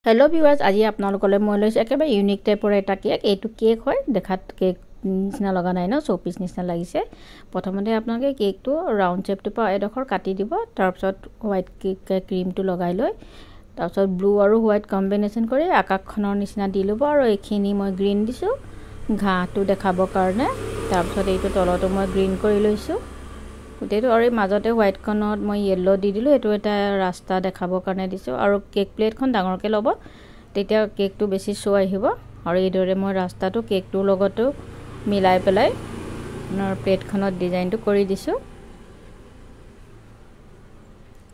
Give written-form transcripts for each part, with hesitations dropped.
Hello viewers, आज आपनालोकले मैं lasso एकेबारे यूनिक टाइपर एटा केक। एटु केक है देखात केक निचिना लगा नाइ न, शोपिस निचिना लागिसे। प्रथमते आपनालोके केकटो राउंड शेपटो पा एडखर काटि दिब, तार पिছত व्हाइट केक क्रीमटो लगाइ लय, तार पिছত ब्लू और व्हाइट कम्बिनेशन करि आकाशखনৰ निचिना दि लব। और एखिनि मैं ग्रीन दिसु घाटो देखाबो कारणे। तार पिছত एटु तलतो मैं ग्रीन करि लैसु गोटेটো। और মাজতে হোয়াইট কনত মই येलो দি দিলো, এটো এটা ৰাস্তা দেখাবৰ কাৰণে দিছো। আৰু কেক প্লেটখন ডাঙৰকে লব, তেতিয়া কেকটো বেছি শো আহিব। আৰু এইদৰে মই ৰাস্তাটো কেকটোৰ লগতো মিলাই পেলাই আপোনাৰ প্লেটখনত ডিজাইনটো কৰি দিছো।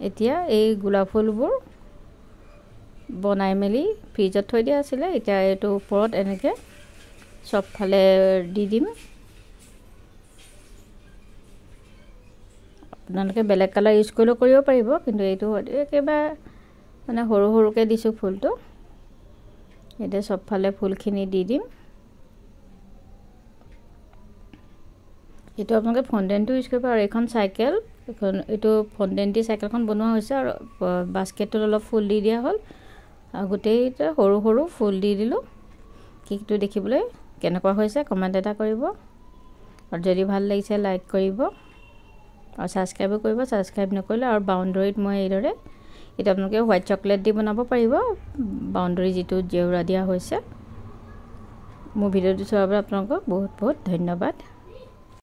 এতিয়া এই গোলাপ ফুলবোৰ বনাই মেলি ফ্ৰিজত থৈ দিয়া আছিল। এতিয়া এটো ওপৰত এনেকে সব ফালে দি দিম। আপোনালোকে বেলেগ কালাৰ ইউজ কৰিলেও কৰিব পাৰিব, কিন্তু এইটো একেবাৰে মানে সৰু সৰুকে দিছো ফুলটো। এটা সব ফালে ফুলখিনি দি দিম। এটা আপোনালোকে ফন্ডেন্টটো ইউজ কৰিব। আৰু এখন সাইকেল, এখন এটো ফন্ডেন্টি সাইকেলখন বনোৱা হৈছে আৰু বাস্কেটত অলপ ফুল দি দিয়া হ'ল। আৰু গোটেইটা সৰু সৰু ফুল দি দিলো। কেকটো দেখিবলৈ কেনেকুৱা হৈছে কমেন্ট এটা কৰিব। আৰু যদি ভাল লাগিছে লাইক কৰিব और सब्सक्राइब কৰিব। सब्सक्राइब नकৰিলে और बाउंडरीत মই এইদৰে এটা আপোনালোকে হোয়াইট চকলেট দি বনাব পাৰিব। বাউন্ডাৰী যেটো জেউৰা দিয়া হৈছে। মোৰ ভিডিওটো চোৱাৰ বাবে আপোনালোকক বহুত বহুত ধন্যবাদ।